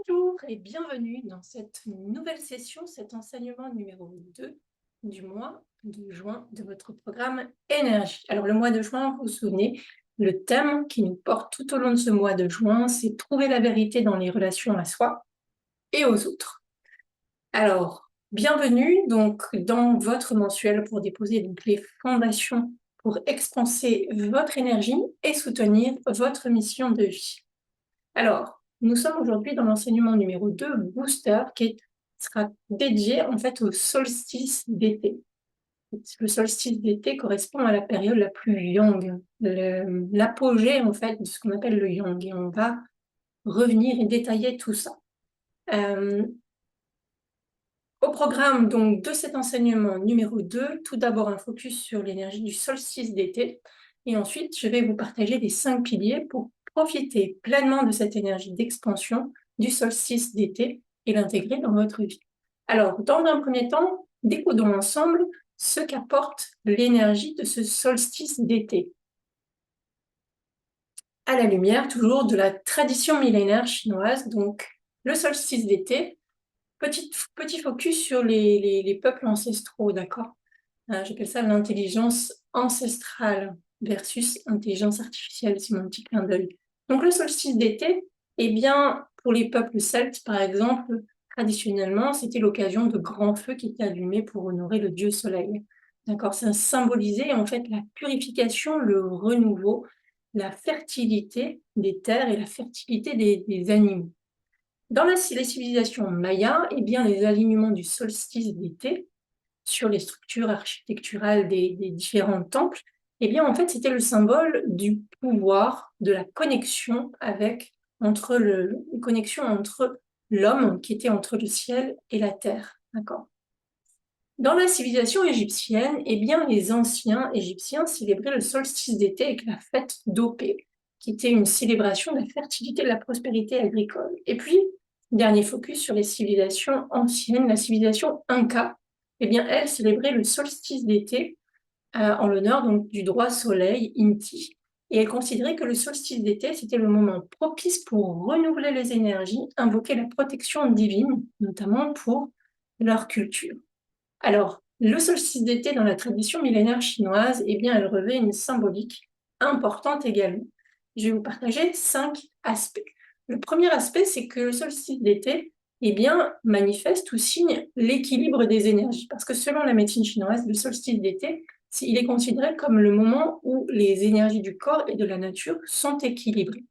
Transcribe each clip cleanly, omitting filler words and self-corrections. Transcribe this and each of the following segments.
Bonjour et bienvenue dans cette nouvelle session, cet enseignement numéro 2 du mois de juin de votre programme Énergie. Alors le mois de juin, vous vous souvenez, le thème qui nous porte tout au long de ce mois de juin, c'est trouver la vérité dans les relations à soi et aux autres. Alors, bienvenue donc dans votre mensuel pour déposer donc les fondations pour expanser votre énergie et soutenir votre mission de vie. Alors, nous sommes aujourd'hui dans l'enseignement numéro 2, Booster, sera dédié en fait au solstice d'été. Le solstice d'été correspond à la période la plus yang, l'apogée en fait de ce qu'on appelle le yang. Et on va revenir et détailler tout ça. Au programme donc de cet enseignement numéro 2, tout d'abord un focus sur l'énergie du solstice d'été. Et ensuite, je vais vous partager les 5 piliers pour profiter pleinement de cette énergie d'expansion du solstice d'été et l'intégrer dans votre vie. Alors, dans un premier temps, décodons ensemble ce qu'apporte l'énergie de ce solstice d'été. À la lumière, toujours, de la tradition millénaire chinoise, donc le solstice d'été, petit focus sur les peuples ancestraux, d'accord? J'appelle ça l'intelligence ancestrale versus intelligence artificielle, c'est mon petit clin d'œil. Donc le solstice d'été, eh bien, pour les peuples celtes, par exemple, traditionnellement, c'était l'occasion de grands feux qui étaient allumés pour honorer le dieu soleil. D'accord? Ça symbolisait en fait la purification, le renouveau, la fertilité des terres et la fertilité des animaux. Dans les civilisations mayas, eh bien, les alignements du solstice d'été sur les structures architecturales des différents temples, eh bien, en fait, c'était le symbole du pouvoir, de la connexion une connexion entre l'homme qui était entre le ciel et la terre. D'accord. Dans la civilisation égyptienne, eh bien, les anciens égyptiens célébraient le solstice d'été avec la fête d'Opé, qui était une célébration de la fertilité et de la prospérité agricole. Et puis, dernier focus sur les civilisations anciennes, la civilisation Inca, eh bien, elle célébrait le solstice d'été en l'honneur donc du droit soleil, Inti. Et elle considérait que le solstice d'été, c'était le moment propice pour renouveler les énergies, invoquer la protection divine, notamment pour leur culture. Alors, le solstice d'été dans la tradition millénaire chinoise, eh bien, elle revêt une symbolique importante également. Je vais vous partager 5 aspects. Le premier aspect, c'est que le solstice d'été, eh bien, manifeste ou signe l'équilibre des énergies. Parce que selon la médecine chinoise, le solstice d'été, il est considéré comme le moment où les énergies du corps et de la nature sont équilibrées.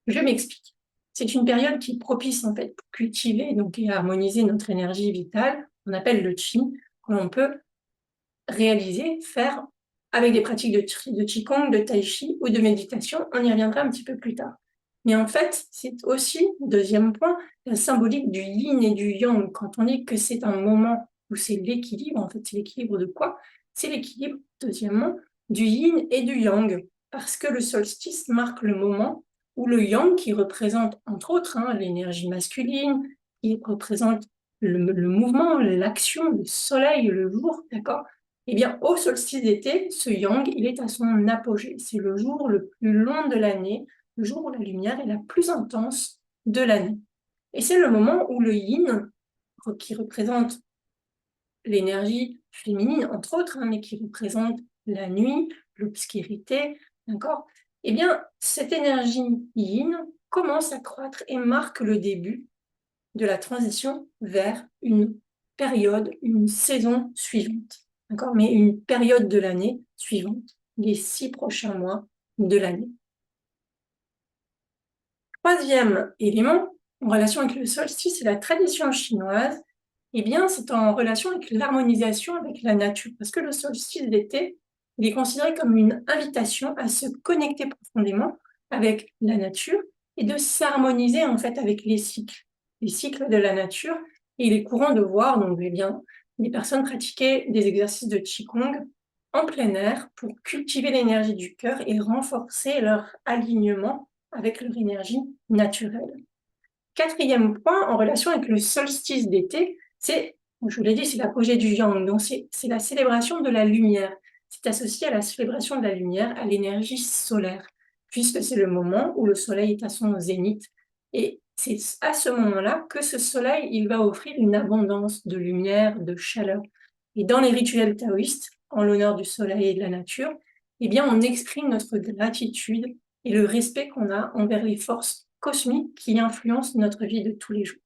Je m'explique. C'est une période qui est propice en fait pour cultiver donc, et harmoniser notre énergie vitale, qu'on appelle le qi, que l'on peut réaliser, faire avec des pratiques de Qigong, de Tai Chi ou de méditation. On y reviendra un petit peu plus tard. Mais en fait, c'est aussi, deuxième point, la symbolique du yin et du yang. Quand on dit que c'est un moment où c'est l'équilibre, en fait, c'est l'équilibre de quoi? C'est l'équilibre, deuxièmement, du yin et du yang. Parce que le solstice marque le moment où le yang, qui représente, entre autres, l'énergie masculine, qui représente le mouvement, l'action, le soleil, le jour, d'accord? Eh bien, au solstice d'été, ce yang, il est à son apogée. C'est le jour le plus long de l'année, le jour où la lumière est la plus intense de l'année. Et c'est le moment où le yin, qui représente l'énergie féminine, entre autres, mais qui représente la nuit, l'obscurité, d'accord? Eh bien, cette énergie yin commence à croître et marque le début de la transition vers une période, une saison suivante, d'accord? Mais une période de l'année suivante, les 6 prochains mois de l'année. Troisième élément, en relation avec le solstice et la tradition chinoise, eh bien, c'est en relation avec l'harmonisation avec la nature. Parce que le solstice d'été, il est considéré comme une invitation à se connecter profondément avec la nature et de s'harmoniser en fait avec les cycles de la nature. Et il est courant de voir donc, eh bien, des personnes pratiquer des exercices de Qigong en plein air pour cultiver l'énergie du cœur et renforcer leur alignement avec leur énergie naturelle. Quatrième point, en relation avec le solstice d'été, c'est, je vous l'ai dit, c'est l'apogée du yang, donc c'est la célébration de la lumière. C'est associé à la célébration de la lumière, à l'énergie solaire, puisque c'est le moment où le soleil est à son zénith. Et c'est à ce moment-là que ce soleil, il va offrir une abondance de lumière, de chaleur. Et dans les rituels taoïstes, en l'honneur du soleil et de la nature, eh bien, on exprime notre gratitude et le respect qu'on a envers les forces cosmiques qui influencent notre vie de tous les jours.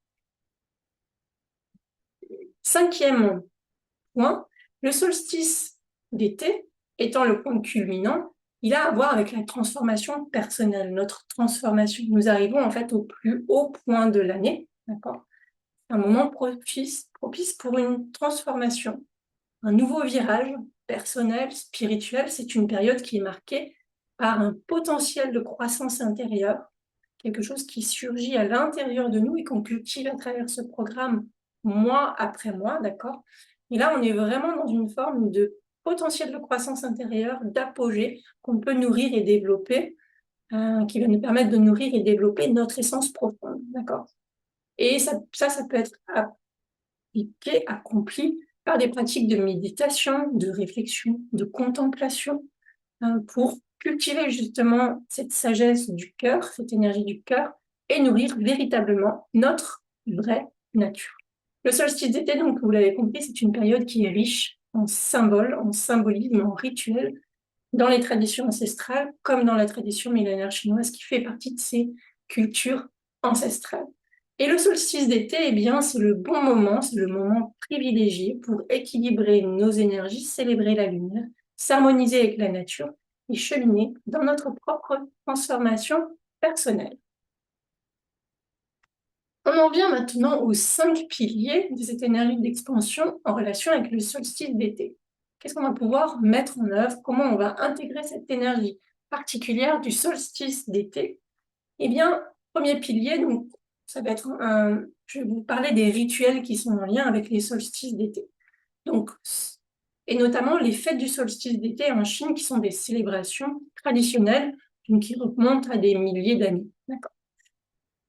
Cinquième point, le solstice d'été étant le point culminant, il a à voir avec la transformation personnelle, notre transformation. Nous arrivons en fait au plus haut point de l'année, d'accord? Un moment propice pour une transformation, un nouveau virage personnel, spirituel. C'est une période qui est marquée par un potentiel de croissance intérieure, quelque chose qui surgit à l'intérieur de nous et qu'on cultive à travers ce programme mois après mois, d'accord? Et là, on est vraiment dans une forme de potentiel de croissance intérieure, d'apogée qu'on peut nourrir et développer, qui va nous permettre de nourrir et développer notre essence profonde, d'accord? Et ça peut être appliqué, accompli par des pratiques de méditation, de réflexion, de contemplation, pour cultiver justement cette sagesse du cœur, cette énergie du cœur, et nourrir véritablement notre vraie nature. Le solstice d'été, donc, vous l'avez compris, c'est une période qui est riche en symboles, en symbolisme, en rituels, dans les traditions ancestrales, comme dans la tradition millénaire chinoise, qui fait partie de ces cultures ancestrales. Et le solstice d'été, eh bien, c'est le bon moment, c'est le moment privilégié pour équilibrer nos énergies, célébrer la lumière, s'harmoniser avec la nature et cheminer dans notre propre transformation personnelle. On en vient maintenant aux 5 piliers de cette énergie d'expansion en relation avec le solstice d'été. Qu'est-ce qu'on va pouvoir mettre en œuvre? Comment on va intégrer cette énergie particulière du solstice d'été? Eh bien, premier pilier, donc, ça va être je vais vous parler des rituels qui sont en lien avec les solstices d'été. Donc, et notamment les fêtes du solstice d'été en Chine, qui sont des célébrations traditionnelles, donc qui remontent à des milliers d'années. D'accord.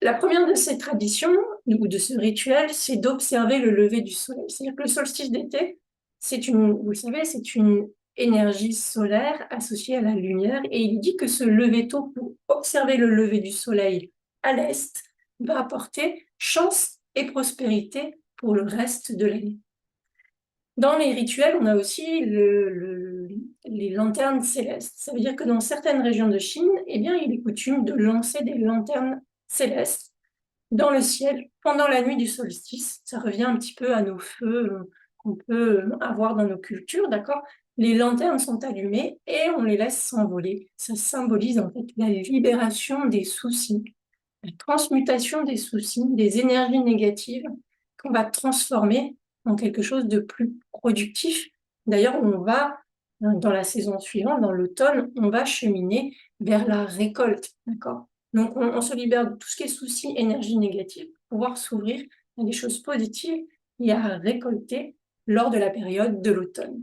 La première de ces traditions, ou de ce rituel, c'est d'observer le lever du soleil. C'est-à-dire que le solstice d'été, vous le savez, c'est une énergie solaire associée à la lumière, et il dit que ce lever tôt pour observer le lever du soleil à l'est va apporter chance et prospérité pour le reste de l'année. Dans les rituels, on a aussi les lanternes célestes. Ça veut dire que dans certaines régions de Chine, eh bien, il est coutume de lancer des lanternes célestes dans le ciel pendant la nuit du solstice. Ça revient un petit peu à nos feux qu'on peut avoir dans nos cultures, d'accord? Les lanternes sont allumées et on les laisse s'envoler. Ça symbolise en fait la libération des soucis, la transmutation des soucis, des énergies négatives qu'on va transformer en quelque chose de plus productif. D'ailleurs, on va, dans la saison suivante, dans l'automne, on va cheminer vers la récolte, d'accord? Donc, on se libère de tout ce qui est soucis, énergie négative, pour pouvoir s'ouvrir à des choses positives et à récolter lors de la période de l'automne.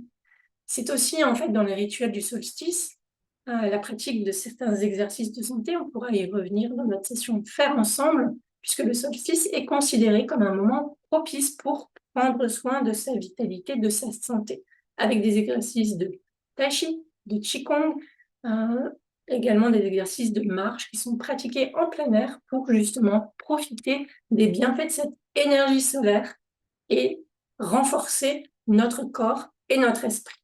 C'est aussi, en fait, dans les rituels du solstice, la pratique de certains exercices de santé. On pourra y revenir dans notre session Faire ensemble, puisque le solstice est considéré comme un moment propice pour prendre soin de sa vitalité, de sa santé, avec des exercices de tai chi, de qigong, également des exercices de marche qui sont pratiqués en plein air pour justement profiter des bienfaits de cette énergie solaire et renforcer notre corps et notre esprit.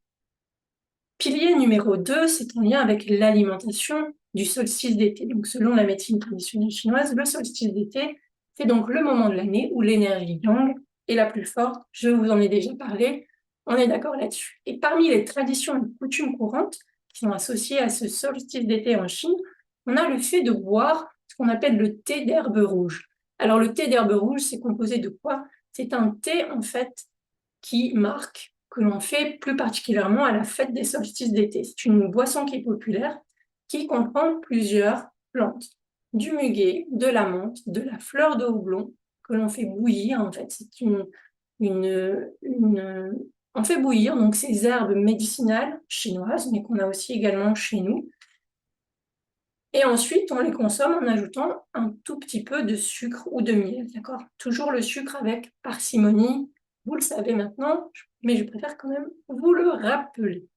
Pilier numéro 2, c'est en lien avec l'alimentation du solstice d'été. Donc, selon la médecine traditionnelle chinoise, le solstice d'été, c'est donc le moment de l'année où l'énergie yang est la plus forte. Je vous en ai déjà parlé, on est d'accord là-dessus. Et parmi les traditions et coutumes courantes qui sont associées à ce solstice d'été en Chine, on a le fait de boire ce qu'on appelle le thé d'herbe rouge. Alors, le thé d'herbe rouge, c'est composé de quoi? C'est un thé, en fait, qui marque, que l'on fait plus particulièrement à la fête des solstices d'été. C'est une boisson qui est populaire, qui comprend plusieurs plantes. Du muguet, de la menthe, de la fleur de houblon, que l'on fait bouillir. En fait, c'est on fait bouillir donc ces herbes médicinales chinoises, mais qu'on a aussi également chez nous. Et ensuite, on les consomme en ajoutant un tout petit peu de sucre ou de miel, d'accord? Toujours le sucre avec parcimonie, vous le savez maintenant, mais je préfère quand même vous le rappeler.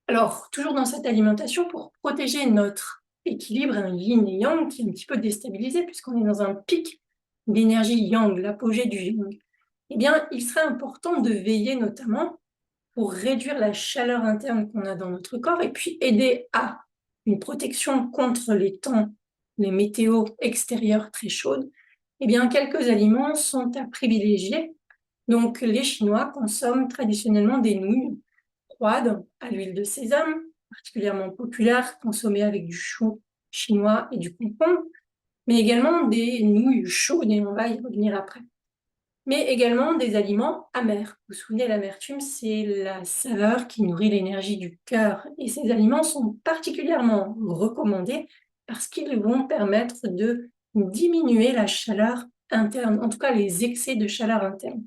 Alors, toujours dans cette alimentation, pour protéger notre équilibre, un yin et yang qui est un petit peu déstabilisé puisqu'on est dans un pic d'énergie yang, l'apogée du yang. Eh bien, il serait important de veiller notamment pour réduire la chaleur interne qu'on a dans notre corps et puis aider à une protection contre les temps, les météos extérieures très chaudes. Eh bien, quelques aliments sont à privilégier. Donc, les Chinois consomment traditionnellement des nouilles froides à l'huile de sésame, particulièrement populaires, consommées avec du chou chinois et du concombre, mais également des nouilles chaudes, et on va y revenir après. Mais également des aliments amers. Vous vous souvenez, l'amertume, c'est la saveur qui nourrit l'énergie du cœur. Et ces aliments sont particulièrement recommandés parce qu'ils vont permettre de diminuer la chaleur interne, en tout cas les excès de chaleur interne.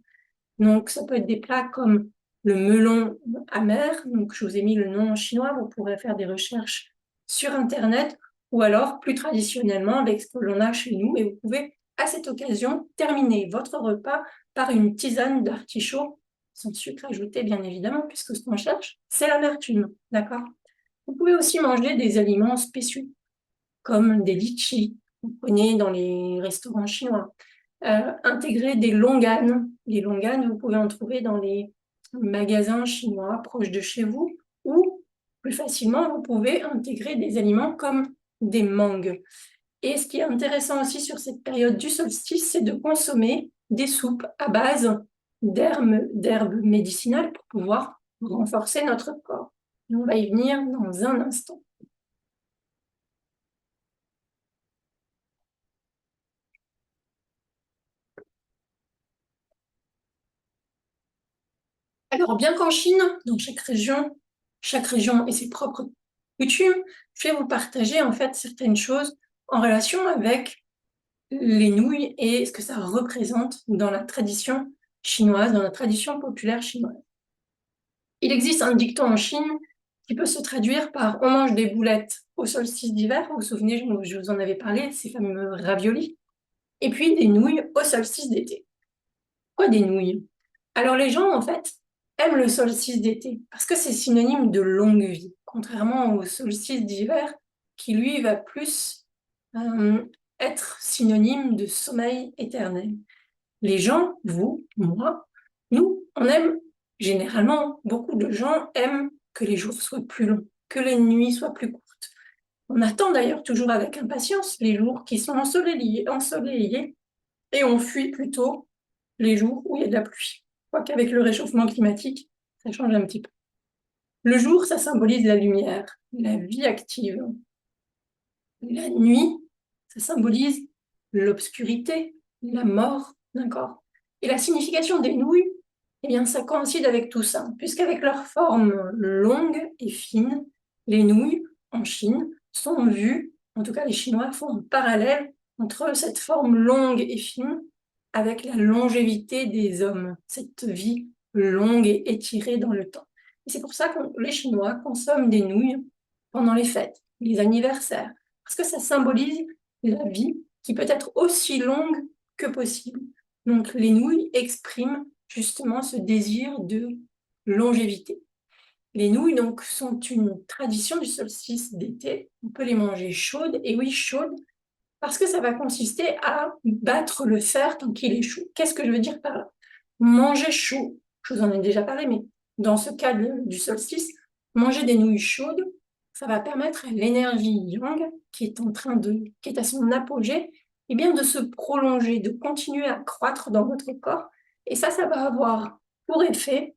Donc, ça peut être des plats comme le melon amer. Donc, je vous ai mis le nom en chinois. Vous pourrez faire des recherches sur Internet ou alors, plus traditionnellement, avec ce que l'on a chez nous. Et vous pouvez, à cette occasion, terminer votre repas par une tisane d'artichaut, sans sucre ajouté, bien évidemment, puisque ce qu'on cherche, c'est l'amertume. D'accord? Vous pouvez aussi manger des aliments spéciaux, comme des litchis, vous connaissez dans les restaurants chinois. Intégrer des longanes. Les longanes, vous pouvez en trouver dans les magasins chinois proches de chez vous ou plus facilement, vous pouvez intégrer des aliments comme des mangues. Et ce qui est intéressant aussi sur cette période du solstice, c'est de consommer des soupes à base d'herbes médicinales pour pouvoir renforcer notre corps. Et on va y venir dans un instant. Alors, bien qu'en Chine, dans chaque région ait ses propres coutumes, je vais vous partager en fait certaines choses en relation avec les nouilles et ce que ça représente dans la tradition chinoise, dans la tradition populaire chinoise. Il existe un dicton en Chine qui peut se traduire par on mange des boulettes au solstice d'hiver, vous vous souvenez, je vous en avais parlé, ces fameux raviolis, et puis des nouilles au solstice d'été. Quoi des nouilles? Alors les gens, en fait, aiment le solstice d'été parce que c'est synonyme de longue vie, contrairement au solstice d'hiver qui, lui, va plus être synonyme de sommeil éternel. Les gens, vous, moi, nous, on aime, généralement, beaucoup de gens aiment que les jours soient plus longs, que les nuits soient plus courtes. On attend d'ailleurs toujours avec impatience les jours qui sont ensoleillés et on fuit plutôt les jours où il y a de la pluie. Quoiqu'avec le réchauffement climatique, ça change un petit peu. Le jour, ça symbolise la lumière, la vie active. La nuit, ça symbolise l'obscurité, la mort d'un corps. Et la signification des nouilles, eh bien, ça coïncide avec tout ça, puisqu'avec leur forme longue et fine, les nouilles, en Chine, sont vues, en tout cas les Chinois font un parallèle entre cette forme longue et fine avec la longévité des hommes, cette vie longue et étirée dans le temps. Et c'est pour ça que les Chinois consomment des nouilles pendant les fêtes, les anniversaires, parce que ça symbolise la vie qui peut être aussi longue que possible. Donc les nouilles expriment justement ce désir de longévité. Les nouilles donc sont une tradition du solstice d'été. On peut les manger chaudes, et oui, chaudes, parce que ça va consister à battre le fer tant qu'il est chaud. Qu'est-ce que je veux dire par là? Manger chaud, je vous en ai déjà parlé, mais dans ce cas du solstice, manger des nouilles chaudes, ça va permettre à l'énergie yang, qui est à son apogée, eh bien de se prolonger, de continuer à croître dans votre corps. Et ça va avoir pour effet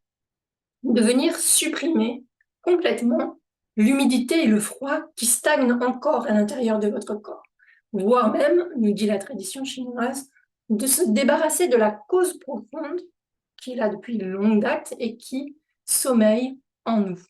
de venir supprimer complètement l'humidité et le froid qui stagnent encore à l'intérieur de votre corps. Voire même, nous dit la tradition chinoise, de se débarrasser de la cause profonde qui est là depuis une longue date et qui sommeille en nous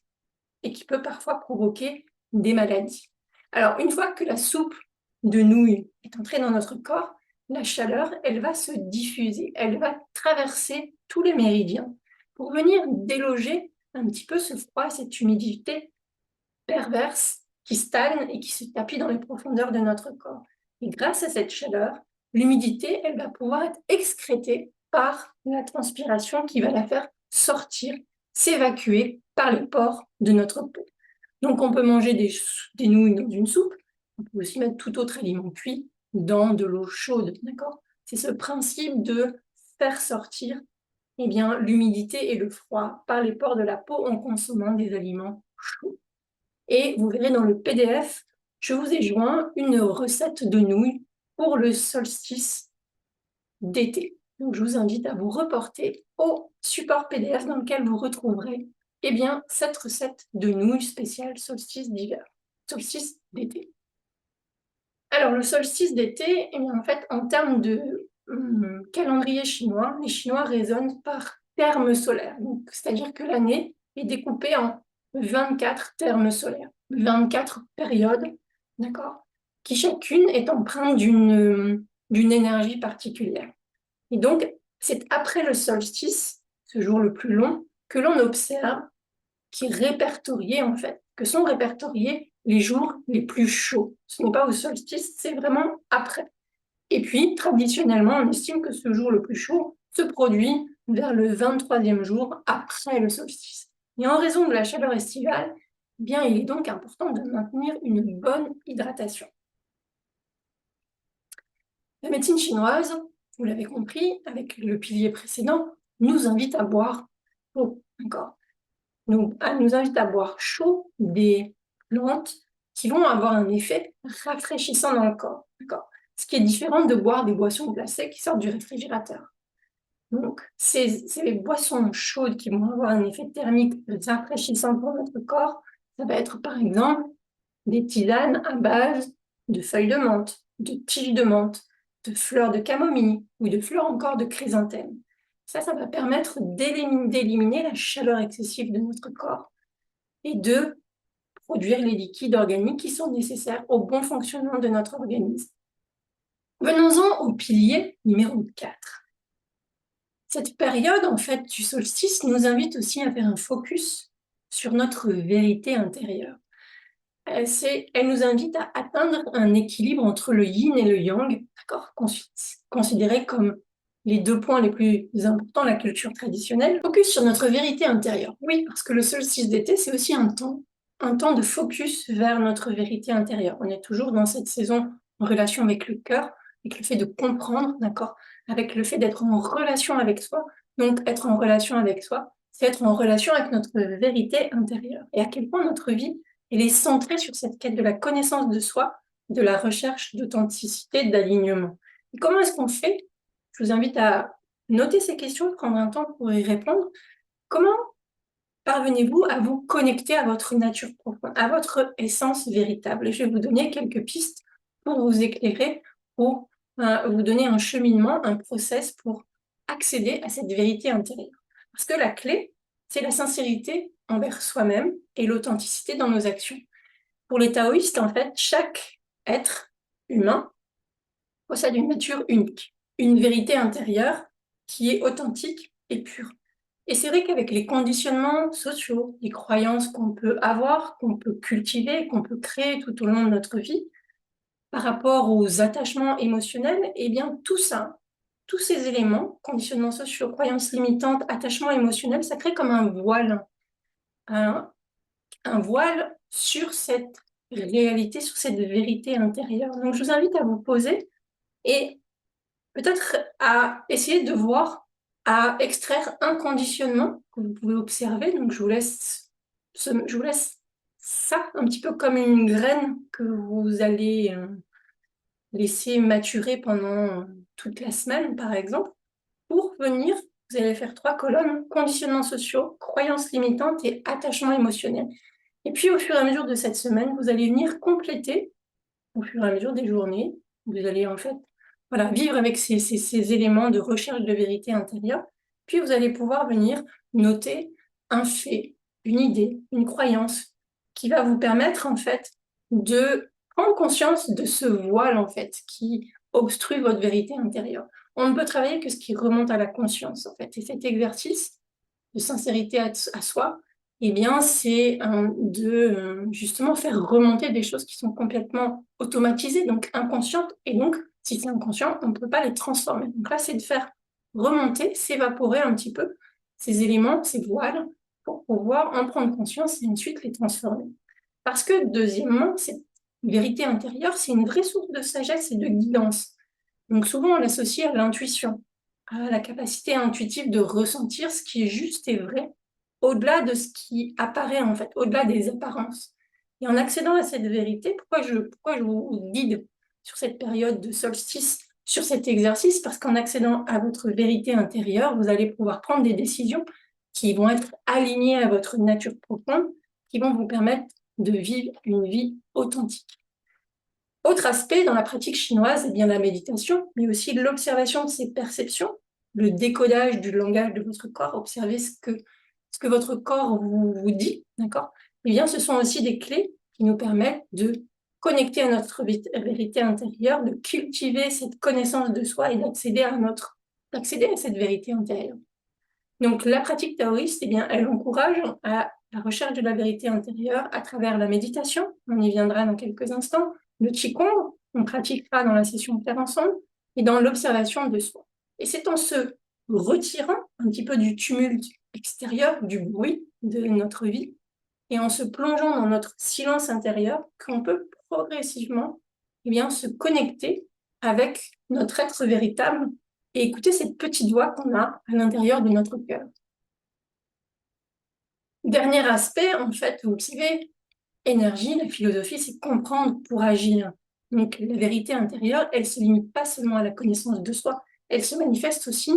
et qui peut parfois provoquer des maladies. Alors, une fois que la soupe de nouilles est entrée dans notre corps, la chaleur, elle va se diffuser, elle va traverser tous les méridiens pour venir déloger un petit peu ce froid, cette humidité perverse qui stagne et qui se tapit dans les profondeurs de notre corps. Et grâce à cette chaleur, l'humidité, elle va pouvoir être excrétée par la transpiration qui va la faire sortir, s'évacuer par les pores de notre peau. Donc on peut manger des nouilles dans une soupe, On peut aussi mettre tout autre aliment cuit dans de l'eau chaude, d'accord? C'est ce principe de faire sortir eh bien, l'humidité et le froid par les pores de la peau en consommant des aliments chauds. Et vous verrez dans le PDF, je vous ai joint une recette de nouilles pour le solstice d'été. Donc, je vous invite à vous reporter au support PDF dans lequel vous retrouverez eh bien, cette recette de nouilles spéciale solstice d'hiver, solstice d'été. Alors, le solstice d'été, eh bien, en fait, en termes de calendrier chinois, les Chinois raisonnent par termes solaires. C'est-à-dire que l'année est découpée en 24 termes solaires, 24 périodes, d'accord, qui chacune est empreinte d'une énergie particulière. Et donc, c'est après le solstice, ce jour le plus long, que l'on observe qui est répertorié en fait, que sont répertoriés les jours les plus chauds. Ce n'est pas au solstice, c'est vraiment après. Et puis, traditionnellement, on estime que ce jour le plus chaud se produit vers le 23e jour après le solstice. Et en raison de la chaleur estivale, eh bien, il est donc important de maintenir une bonne hydratation. La médecine chinoise, vous l'avez compris, avec le pilier précédent, nous invite à boire l'eau, d'accord ? Elle nous invite à boire chaud des plantes qui vont avoir un effet rafraîchissant dans le corps, d'accord ? Ce qui est différent de boire des boissons glacées qui sortent du réfrigérateur. Donc, ces boissons chaudes qui vont avoir un effet thermique rafraîchissant pour notre corps, ça va être par exemple des tisanes à base de feuilles de menthe, de tiges de menthe, de fleurs de camomille ou de fleurs encore de chrysanthème. Ça va permettre d'éliminer la chaleur excessive de notre corps et de produire les liquides organiques qui sont nécessaires au bon fonctionnement de notre organisme. Venons-en au pilier numéro 4. Cette période, en fait, du solstice nous invite aussi à faire un focus sur notre vérité intérieure. Elle nous invite à atteindre un équilibre entre le yin et le yang, d'accord, considérés comme les deux points les plus importants de la culture traditionnelle. Focus sur notre vérité intérieure. Oui, parce que le solstice d'été, c'est aussi un temps de focus vers notre vérité intérieure. On est toujours dans cette saison en relation avec le cœur, avec le fait de comprendre, d'accord, avec le fait d'être en relation avec soi. Donc, être en relation avec soi, c'est être en relation avec notre vérité intérieure. Et à quel point notre vie elle est centrée sur cette quête de la connaissance de soi, de la recherche d'authenticité, d'alignement. Et comment est-ce qu'on fait? Je vous invite à noter ces questions, prendre un temps pour y répondre. Comment parvenez-vous à vous connecter à votre nature profonde, à votre essence véritable? Et je vais vous donner quelques pistes pour vous éclairer, pour vous donner un cheminement, un process pour accéder à cette vérité intérieure. Parce que la clé, c'est la sincérité envers soi-même et l'authenticité dans nos actions. Pour les taoïstes, en fait, chaque être humain possède une nature unique, une vérité intérieure qui est authentique et pure. Et c'est vrai qu'avec les conditionnements sociaux, les croyances qu'on peut avoir, qu'on peut cultiver, qu'on peut créer tout au long de notre vie, par rapport aux attachements émotionnels, eh bien tout ça, tous ces éléments, conditionnements sociaux, croyances limitantes, attachements émotionnels, ça crée comme un voile, un voile sur cette réalité, sur cette vérité intérieure. Donc je vous invite à vous poser et peut-être à essayer de voir, à extraire un conditionnement que vous pouvez observer. Donc je vous laisse ça un petit peu comme une graine que vous allez laisser maturer pendant toute la semaine, par exemple. Pour venir, vous allez faire 3 colonnes, conditionnements sociaux, croyances limitantes et attachement émotionnel. Et puis, au fur et à mesure de cette semaine, vous allez venir compléter, au fur et à mesure des journées, vous allez en fait vivre avec ces éléments de recherche de vérité intérieure. Puis, vous allez pouvoir venir noter un fait, une idée, une croyance qui va vous permettre en fait de prendre conscience de ce voile en fait qui obstrue votre vérité intérieure. On ne peut travailler que ce qui remonte à la conscience en fait. Et cet exercice de sincérité à soi, eh bien, c'est de justement faire remonter des choses qui sont complètement automatisées, donc inconscientes. Et donc, si c'est inconscient, on ne peut pas les transformer. Donc là, c'est de faire remonter, s'évaporer un petit peu ces éléments, ces voiles, pour pouvoir en prendre conscience et ensuite les transformer. Parce que, deuxièmement, c'est vérité intérieure, c'est une vraie source de sagesse et de guidance. Donc souvent, on l'associe à l'intuition, à la capacité intuitive de ressentir ce qui est juste et vrai, au-delà de ce qui apparaît en fait, au-delà des apparences. Et en accédant à cette vérité, pourquoi je vous guide sur cette période de solstice, sur cet exercice? Parce qu'en accédant à votre vérité intérieure, vous allez pouvoir prendre des décisions qui vont être alignées à votre nature profonde, qui vont vous permettre de vivre une vie authentique. Autre aspect dans la pratique chinoise, eh bien la méditation, mais aussi l'observation de ses perceptions, le décodage du langage de votre corps, observer ce que votre corps vous dit, d'accord? Eh bien, ce sont aussi des clés qui nous permettent de connecter à notre vérité intérieure, de cultiver cette connaissance de soi et d'accéder à cette vérité intérieure. Donc, la pratique taoïste, eh bien, elle encourage à la recherche de la vérité intérieure à travers la méditation. On y viendra dans quelques instants. Le Qigong, on pratiquera dans la session Faire ensemble, et dans l'observation de soi. Et c'est en se retirant un petit peu du tumulte extérieur, du bruit de notre vie, et en se plongeant dans notre silence intérieur, qu'on peut progressivement eh bien, se connecter avec notre être véritable et écouter cette petite voix qu'on a à l'intérieur de notre cœur. Dernier aspect, en fait, vous le savez, énergie, la philosophie, c'est comprendre pour agir. Donc la vérité intérieure, elle ne se limite pas seulement à la connaissance de soi, elle se manifeste aussi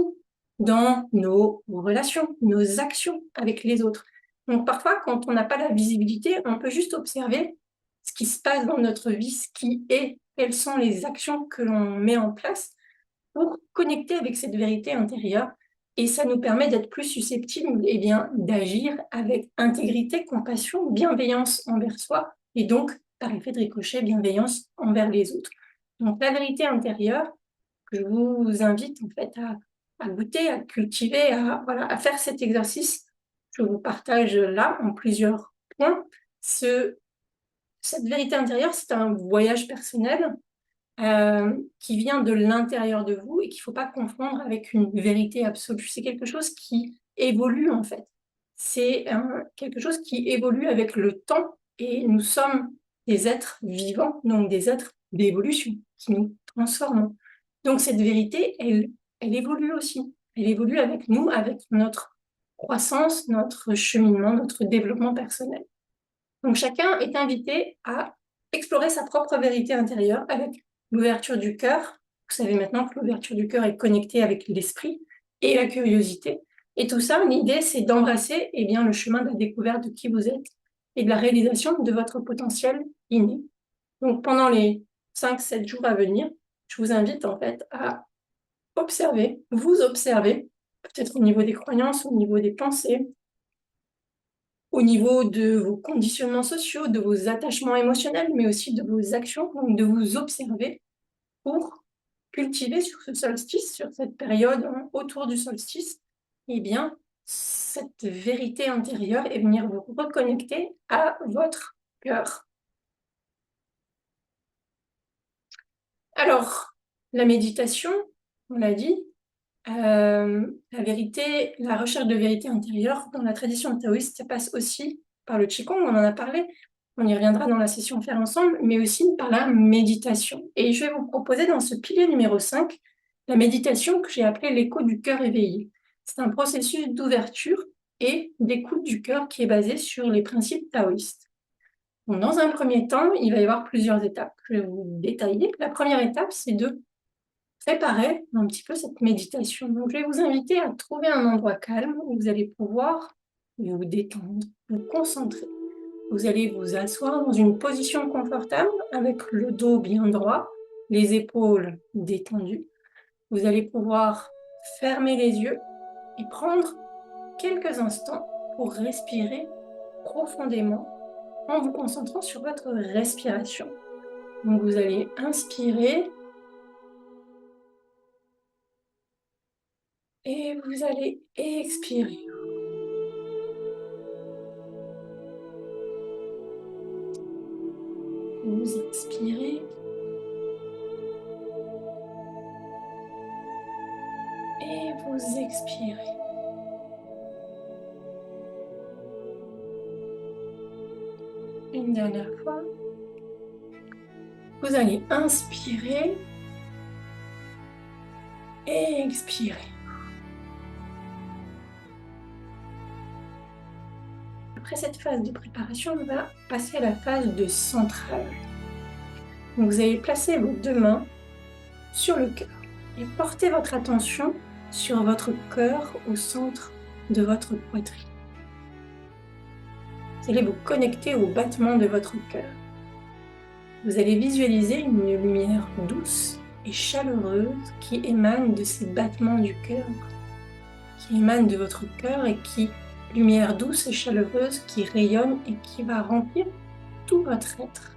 dans nos relations, nos actions avec les autres. Donc parfois, quand on n'a pas la visibilité, on peut juste observer ce qui se passe dans notre vie, ce qui est, quelles sont les actions que l'on met en place pour connecter avec cette vérité intérieure. Et ça nous permet d'être plus susceptibles eh bien, d'agir avec intégrité, compassion, bienveillance envers soi, et donc, par effet de ricochet, bienveillance envers les autres. Donc la vérité intérieure, que je vous invite en fait à goûter, à cultiver, à faire cet exercice. Je vous partage là en plusieurs points. Cette vérité intérieure, c'est un voyage personnel qui vient de l'intérieur de vous et qu'il ne faut pas confondre avec une vérité absolue. C'est quelque chose qui évolue en fait. C'est quelque chose qui évolue avec le temps et nous sommes des êtres vivants, donc des êtres d'évolution qui nous transformons. Donc cette vérité, elle évolue aussi. Elle évolue avec nous, avec notre croissance, notre cheminement, notre développement personnel. Donc chacun est invité à explorer sa propre vérité intérieure avec l'ouverture du cœur. Vous savez maintenant que l'ouverture du cœur est connectée avec l'esprit et la curiosité. Et tout ça, l'idée, c'est d'embrasser eh bien, le chemin de la découverte de qui vous êtes et de la réalisation de votre potentiel inné. Donc pendant les 5-7 jours à venir, je vous invite en fait à observer, vous observer, peut-être au niveau des croyances, au niveau des pensées, au niveau de vos conditionnements sociaux, de vos attachements émotionnels, mais aussi de vos actions, donc de vous observer pour cultiver sur ce solstice, sur cette période autour du solstice, eh bien, cette vérité intérieure et venir vous reconnecter à votre cœur. Alors, la méditation, on l'a dit, la vérité, la recherche de vérité intérieure dans la tradition taoïste, ça passe aussi par le Qigong, on en a parlé, on y reviendra dans la session Faire ensemble, mais aussi par la méditation. Et je vais vous proposer dans ce pilier numéro 5, la méditation que j'ai appelée l'écho du cœur éveillé. C'est un processus d'ouverture et d'écoute du cœur qui est basé sur les principes taoïstes. Donc, dans un premier temps, il va y avoir plusieurs étapes que je vais vous détailler. La première étape, c'est de préparer un petit peu cette méditation. Donc, je vais vous inviter à trouver un endroit calme où vous allez pouvoir vous détendre, vous concentrer. Vous allez vous asseoir dans une position confortable avec le dos bien droit, les épaules détendues. Vous allez pouvoir fermer les yeux et prendre quelques instants pour respirer profondément en vous concentrant sur votre respiration. Donc, vous allez inspirer et vous allez expirer. Vous inspirez et vous expirez. Une dernière fois. Vous allez inspirer et expirer. Après cette phase de préparation, on va passer à la phase de centrage. Donc, vous allez placer vos deux mains sur le cœur et porter votre attention sur votre cœur au centre de votre poitrine. Vous allez vous connecter au battement de votre cœur. Vous allez visualiser une lumière douce et chaleureuse qui émane de ces battements du cœur, qui émane de votre cœur et qui, lumière douce et chaleureuse qui rayonne et qui va remplir tout votre être.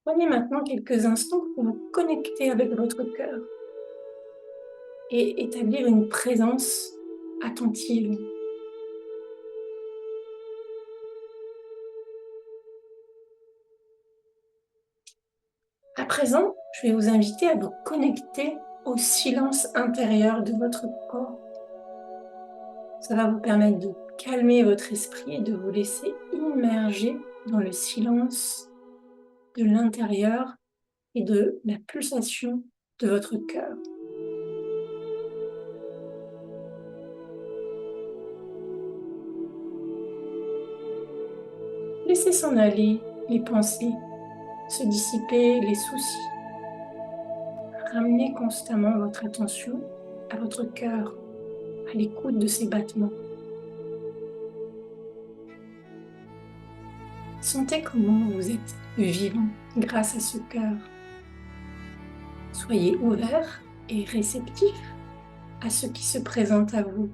Prenez maintenant quelques instants pour vous connecter avec votre cœur et établir une présence attentive. À présent, je vais vous inviter à vous connecter au silence intérieur de votre corps. Ça va vous permettre de calmer votre esprit et de vous laisser immerger dans le silence de l'intérieur et de la pulsation de votre cœur. Laissez s'en aller les pensées, se dissiper les soucis. Ramenez constamment votre attention à votre cœur, à l'écoute de ses battements. Sentez comment vous êtes vivant grâce à ce cœur. Soyez ouvert et réceptif à ce qui se présente à vous.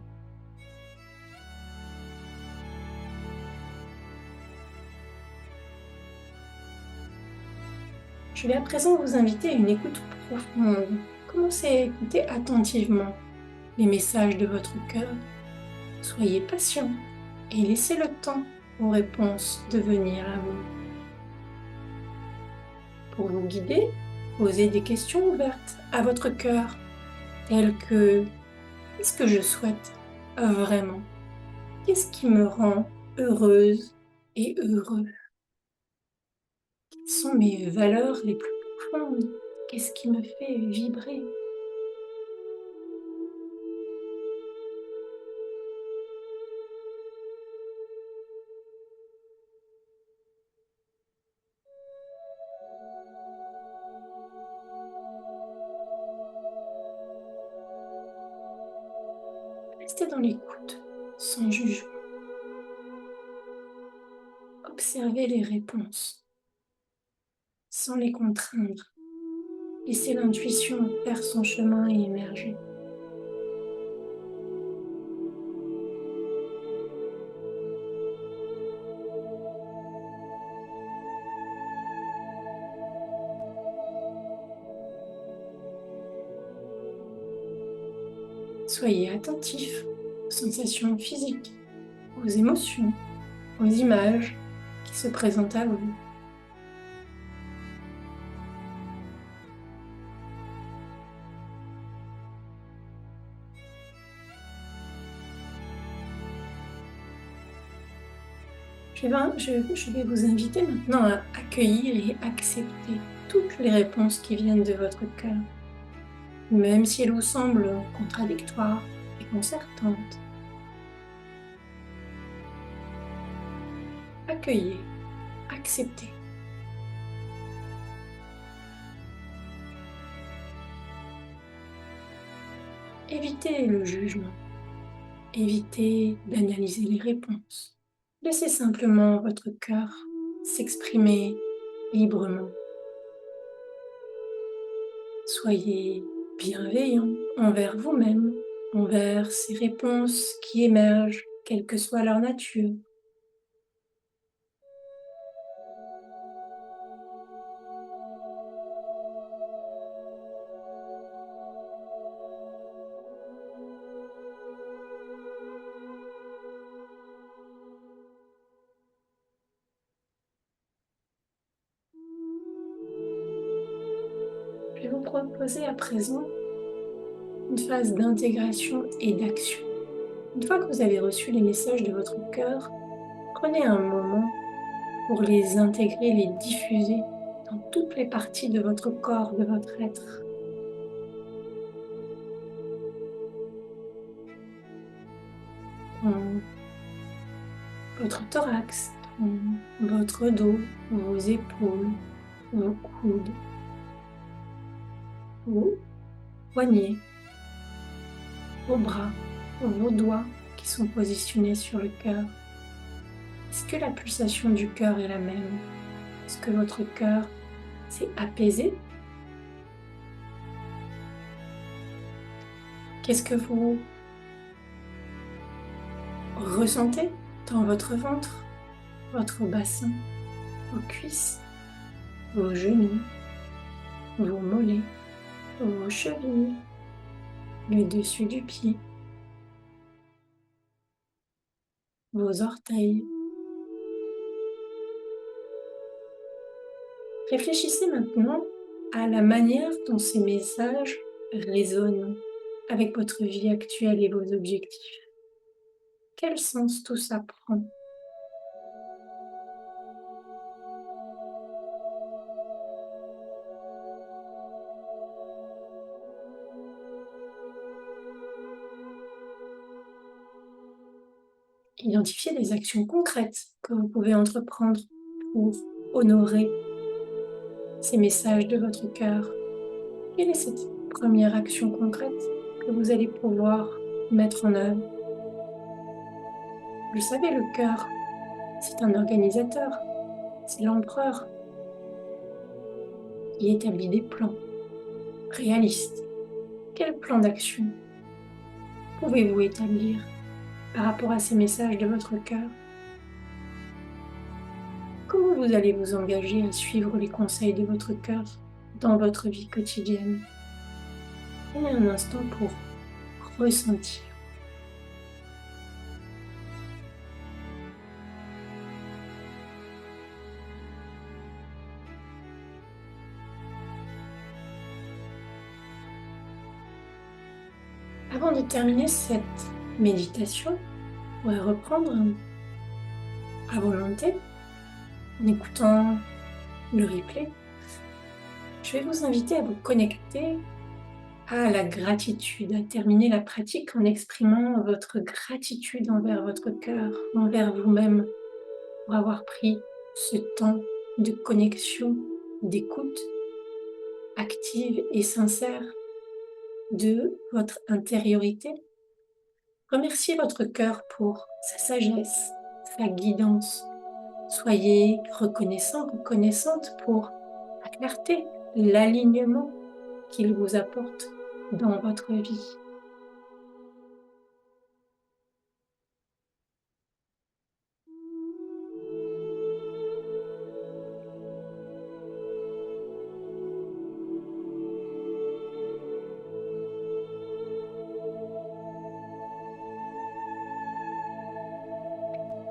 Je vais à présent vous inviter à une écoute profonde. Commencez à écouter attentivement les messages de votre cœur. Soyez patient et laissez le temps aux réponses de venir à vous. Pour vous guider, posez des questions ouvertes à votre cœur, telles que « Qu'est-ce que je souhaite vraiment ? Qu'est-ce qui me rend heureuse et heureux ? Quelles sont mes valeurs les plus profondes ? Qu'est-ce qui me fait vibrer ? » Restez dans l'écoute, sans jugement. Observez les réponses, sans les contraindre. Laissez l'intuition faire son chemin et émerger. Soyez attentif aux sensations physiques, aux émotions, aux images qui se présentent à vous. Je vais vous inviter maintenant à accueillir et accepter toutes les réponses qui viennent de votre cœur, même si elles vous semblent contradictoires et concertantes. Accueillez, acceptez. Évitez le jugement, évitez d'analyser les réponses. Laissez simplement votre cœur s'exprimer librement. Soyez bienveillant envers vous-même, envers ces réponses qui émergent, quelle que soit leur nature. Je vais vous proposer à présent une phase d'intégration et d'action. Une fois que vous avez reçu les messages de votre cœur, prenez un moment pour les intégrer, les diffuser dans toutes les parties de votre corps, de votre être. Dans votre thorax, dans votre dos, vos épaules, vos coudes, vos poignets, vos bras, vos doigts qui sont positionnés sur le cœur. Est-ce que la pulsation du cœur est la même? Est-ce que votre cœur s'est apaisé? Qu'est-ce que vous ressentez dans votre ventre, votre bassin, vos cuisses, vos genoux, vos mollets, vos chevilles, le dessus du pied, vos orteils? Réfléchissez maintenant à la manière dont ces messages résonnent avec votre vie actuelle et vos objectifs. Quel sens tout ça prend? Identifiez des actions concrètes que vous pouvez entreprendre pour honorer ces messages de votre cœur. Quelle est cette première action concrète que vous allez pouvoir mettre en œuvre? Vous le savez, le cœur, c'est un organisateur, c'est l'empereur qui établit des plans réalistes. Quel plan d'action pouvez-vous établir par rapport à ces messages de votre cœur? Comment vous allez vous engager à suivre les conseils de votre cœur dans votre vie quotidienne? Prenez un instant pour ressentir. Avant de terminer cette méditation, vous pourrez reprendre à volonté en écoutant le replay. Je vais vous inviter à vous connecter à la gratitude, à terminer la pratique en exprimant votre gratitude envers votre cœur, envers vous-même, pour avoir pris ce temps de connexion, d'écoute active et sincère de votre intériorité. Remerciez votre cœur pour sa sagesse, sa guidance. Soyez reconnaissant, reconnaissante pour la clarté, l'alignement qu'il vous apporte dans votre vie.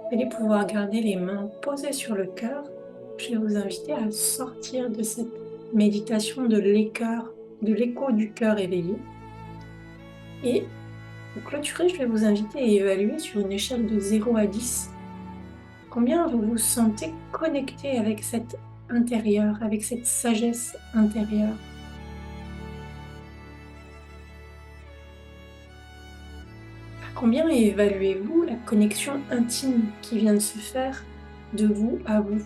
Vous allez pouvoir garder les mains posées sur le cœur. Je vais vous inviter à sortir de cette méditation de l'écho du cœur éveillé. Et pour clôturer, je vais vous inviter à évaluer sur une échelle de 0 à 10 combien vous vous sentez connecté avec cet intérieur, avec cette sagesse intérieure. À combien évaluez-vous la connexion intime qui vient de se faire de vous à vous?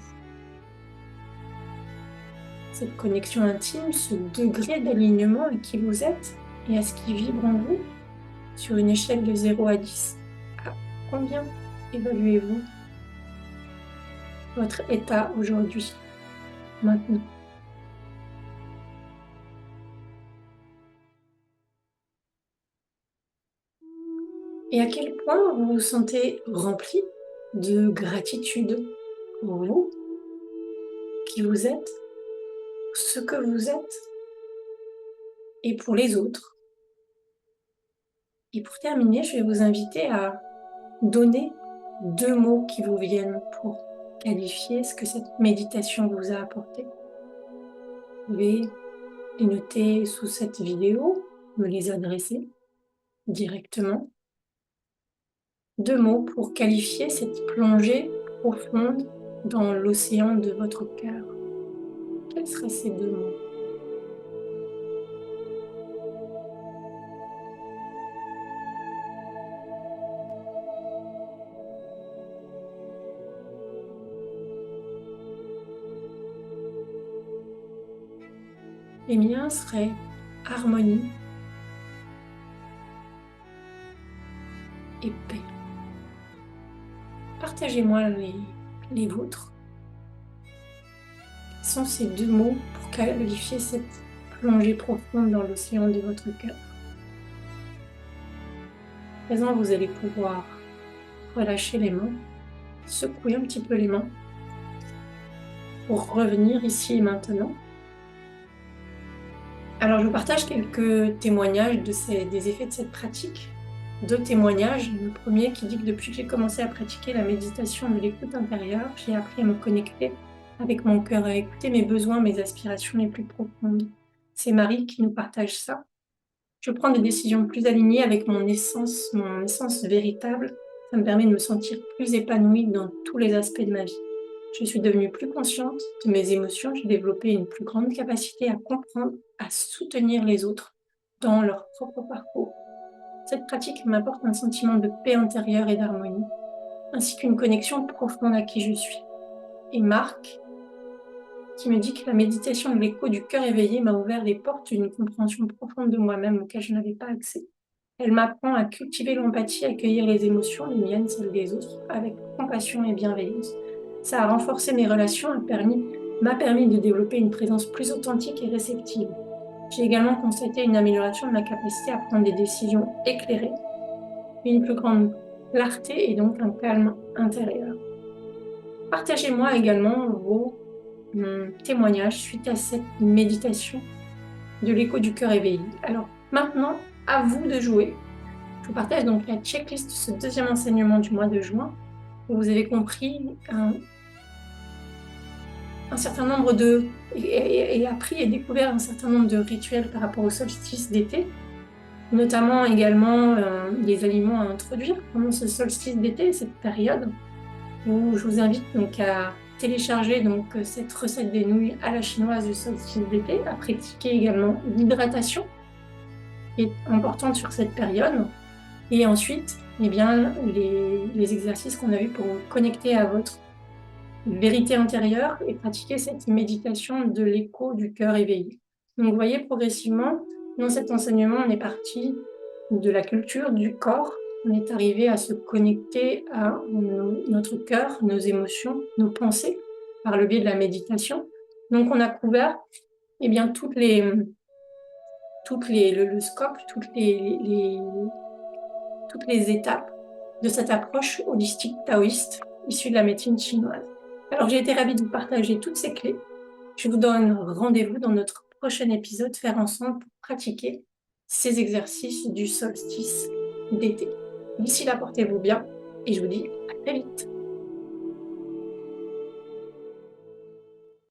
Cette connexion intime, ce degré d'alignement à qui vous êtes et à ce qui vibre en vous, sur une échelle de 0 à 10, à combien évaluez-vous votre état aujourd'hui, maintenant? Et à quel point vous vous sentez rempli de gratitude pour vous, qui vous êtes, ce que vous êtes et pour les autres. Et pour terminer, je vais vous inviter à donner 2 mots qui vous viennent pour qualifier ce que cette méditation vous a apporté. Vous pouvez les noter sous cette vidéo, me les adresser directement. 2 mots pour qualifier cette plongée profonde dans l'océan de votre cœur. Quels seraient ces deux mots? Les miens seraient harmonie et paix. Partagez-moi les vôtres. Quels sont ces deux mots pour qualifier cette plongée profonde dans l'océan de votre cœur? À présent, vous allez pouvoir relâcher les mains, secouer un petit peu les mains pour revenir ici et maintenant. Alors, je vous partage quelques témoignages des effets de cette pratique. Deux témoignages. Le premier qui dit que depuis que j'ai commencé à pratiquer la méditation de l'écoute intérieure, j'ai appris à me connecter avec mon cœur, à écouter mes besoins, mes aspirations les plus profondes. C'est Marie qui nous partage ça. Je prends des décisions plus alignées avec mon essence véritable. Ça me permet de me sentir plus épanouie dans tous les aspects de ma vie. Je suis devenue plus consciente de mes émotions, j'ai développé une plus grande capacité à comprendre, à soutenir les autres dans leur propre parcours. Cette pratique m'apporte un sentiment de paix intérieure et d'harmonie, ainsi qu'une connexion profonde à qui je suis. Et Marc, qui me dit que la méditation de l'écho du cœur éveillé m'a ouvert les portes d'une compréhension profonde de moi-même auquel je n'avais pas accès. Elle m'apprend à cultiver l'empathie, à accueillir les émotions, les miennes, celles des autres, avec compassion et bienveillance. Ça a renforcé mes relations, m'a permis de développer une présence plus authentique et réceptive. J'ai également constaté une amélioration de ma capacité à prendre des décisions éclairées, une plus grande clarté et donc un calme intérieur. Partagez-moi également vos témoignages suite à cette méditation de l'écho du cœur éveillé. Alors maintenant, à vous de jouer. Je vous partage donc la checklist de ce deuxième enseignement du mois de juin. Vous avez compris un certain nombre et appris et découvert un certain nombre de rituels par rapport au solstice d'été, notamment également les aliments à introduire pendant ce solstice d'été, cette période où je vous invite donc à télécharger donc cette recette des nouilles à la chinoise du solstice d'été, à pratiquer également l'hydratation qui est importante sur cette période, et ensuite eh bien, les exercices qu'on a vus pour vous connecter à votre vérité intérieure et pratiquer cette méditation de l'écho du cœur éveillé. Donc vous voyez progressivement, dans cet enseignement, on est parti de la culture du corps, on est arrivé à se connecter à notre cœur, nos émotions, nos pensées, par le biais de la méditation. Donc on a couvert eh bien, le scope, toutes les étapes de cette approche holistique taoïste issue de la médecine chinoise. Alors j'ai été ravie de vous partager toutes ces clés. Je vous donne rendez-vous dans notre prochain épisode, faire ensemble pour pratiquer ces exercices du solstice d'été. D'ici là, portez-vous bien et je vous dis à très vite.